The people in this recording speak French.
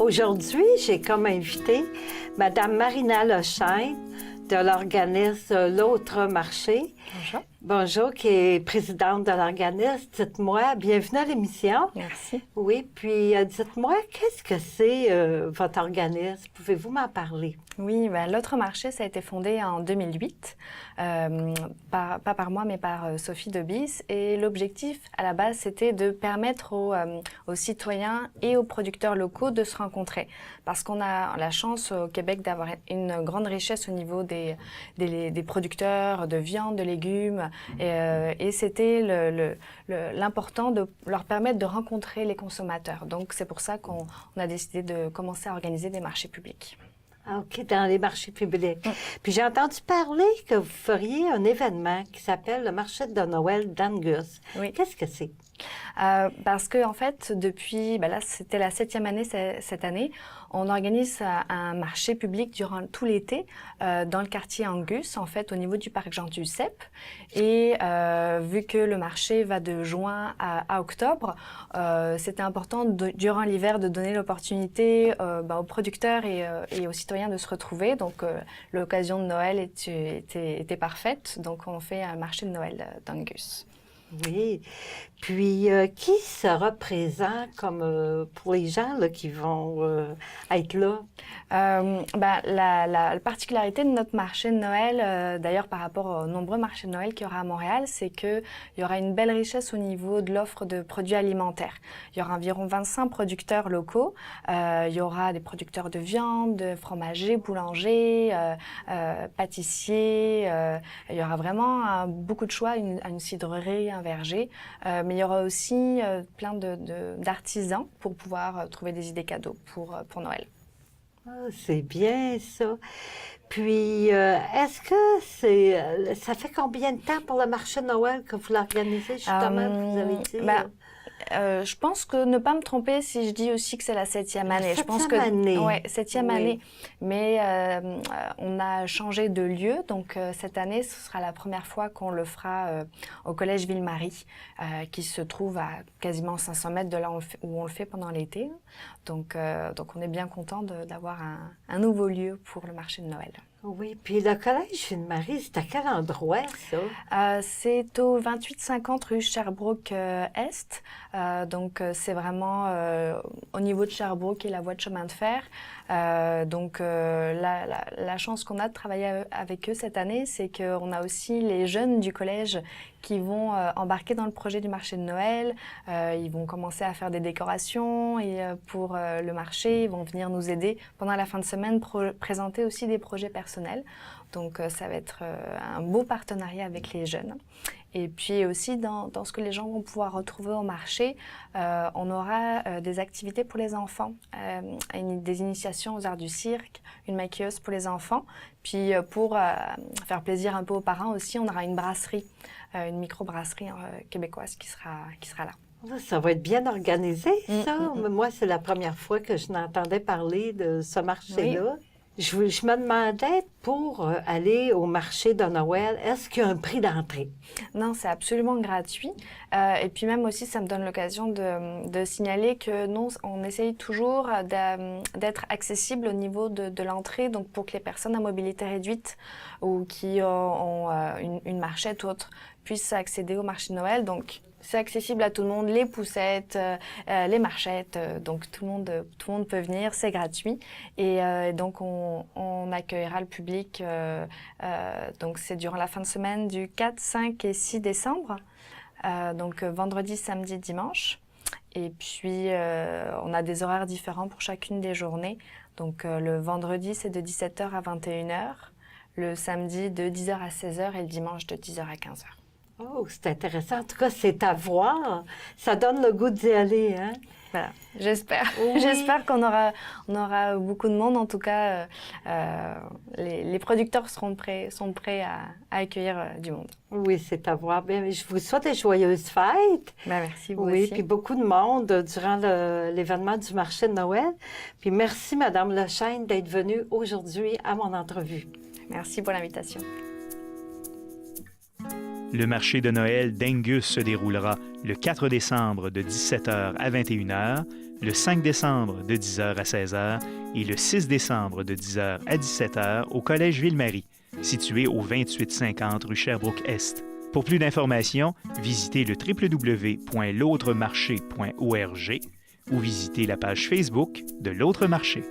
Aujourd'hui, j'ai comme invité Madame Marina Lechesne de l'organisme L'Autre Marché. Bonjour. Bonjour, qui est présidente de l'organisme. Dites-moi, bienvenue à l'émission. Merci. Oui, puis dites-moi, qu'est-ce que c'est votre organisme? Pouvez-vous m'en parler? Oui, L'Autre Marché, ça a été fondé en 2008, pas par moi, mais par Sophie Debis. Et l'objectif, à la base, c'était de permettre aux citoyens et aux producteurs locaux de se rencontrer. Parce qu'on a la chance au Québec d'avoir une grande richesse au niveau des producteurs de viande, de légumes. Et c'était l'important de leur permettre de rencontrer les consommateurs. Donc, c'est pour ça qu'on a décidé de commencer à organiser des marchés publics. Ah, OK, dans les marchés publics. Puis j'ai entendu parler que vous feriez un événement qui s'appelle le marché de Noël d'Angus. Oui. Qu'est-ce que c'est? Parce que en fait, depuis, là, c'était la 7e année cette année, on organise un marché public durant tout l'été dans le quartier Angus, en fait, au niveau du parc Jean-Duceppe. Et vu que le marché va de juin à octobre, c'était important durant l'hiver de donner l'opportunité aux producteurs et aux citoyens de se retrouver. Donc, l'occasion de Noël était parfaite. Donc, on fait un marché de Noël d'Angus. Oui. Puis, qui sera présent comme pour les gens là, qui vont être là? La particularité de notre marché de Noël, d'ailleurs par rapport aux nombreux marchés de Noël qu'il y aura à Montréal, c'est qu'il y aura une belle richesse au niveau de l'offre de produits alimentaires. Il y aura environ 25 producteurs locaux. Il y aura des producteurs de viande, de fromagers, boulangers, pâtissiers. Il y aura vraiment beaucoup de choix, une cidrerie, un verger. Mais il y aura aussi plein d'artisans pour pouvoir trouver des idées cadeaux pour Noël. Ah, c'est bien ça. Puis, est-ce que ça fait combien de temps pour le marché de Noël que vous l'organisez, justement, vous avez dit? Je pense que ne pas me tromper si je dis aussi que c'est la 7e année. Je pense que année. Ouais, 7e année. Mais on a changé de lieu, donc cette année, ce sera la première fois qu'on le fera au Collège Ville-Marie, qui se trouve à quasiment 500 mètres de là où on le fait pendant l'été. Donc on est bien content d'avoir un nouveau lieu pour le marché de Noël. Oui, puis le Collège Ville-Marie, c'est à quel endroit, ça? C'est au 2850 rue Sherbrooke-Est. Donc, c'est vraiment au niveau de Sherbrooke et la voie de chemin de fer. La chance qu'on a de travailler avec eux cette année, c'est qu'on a aussi les jeunes du collège qui vont embarquer dans le projet du marché de Noël. Ils vont commencer à faire des décorations et pour le marché, ils vont venir nous aider pendant la fin de semaine, présenter aussi des projets personnels. Donc, ça va être un beau partenariat avec les jeunes. Et puis aussi, dans ce que les gens vont pouvoir retrouver au marché, on aura des activités pour les enfants, des initiations aux arts du cirque, une maquilleuse pour les enfants. Puis pour faire plaisir un peu aux parents aussi, on aura une brasserie, une micro-brasserie québécoise qui sera là. Ça va être bien organisé, ça. Moi, c'est la première fois que je n'entendais parler de ce marché-là. Oui. Je me demandais, pour aller au marché de Noël, est-ce qu'il y a un prix d'entrée? Non, c'est absolument gratuit. Et puis même aussi, ça me donne l'occasion de signaler que nous, on essaye toujours d'être accessible au niveau de l'entrée, donc pour que les personnes à mobilité réduite ou qui ont une marchette ou autre puissent accéder au marché de Noël. Donc, c'est accessible à tout le monde, les poussettes, les marchettes, donc tout le monde peut venir, c'est gratuit. Et donc on accueillera le public, donc c'est durant la fin de semaine du 4, 5 et 6 décembre, donc vendredi, samedi, dimanche. Et puis on a des horaires différents pour chacune des journées. Donc le vendredi, c'est de 17h à 21h, le samedi de 10h à 16h et le dimanche de 10h à 15h. Oh, c'est intéressant. En tout cas, c'est à voir. Ça donne le goût d'y aller, hein? Voilà, j'espère. Oui. J'espère qu'on aura beaucoup de monde. En tout cas, les producteurs sont prêts à accueillir du monde. Oui, c'est à voir. Bien, je vous souhaite des joyeuses fêtes. Merci, vous oui, aussi. Puis beaucoup de monde durant l'événement du marché de Noël. Puis merci, Madame Lechesne, d'être venue aujourd'hui à mon entrevue. Merci pour l'invitation. Le marché de Noël d'Angus se déroulera le 4 décembre de 17h à 21h, le 5 décembre de 10h à 16h et le 6 décembre de 10h à 17h au Collège Ville-Marie, situé au 2850 rue Sherbrooke-Est. Pour plus d'informations, visitez le www.l'autremarché.org ou visitez la page Facebook de l'Autre Marché.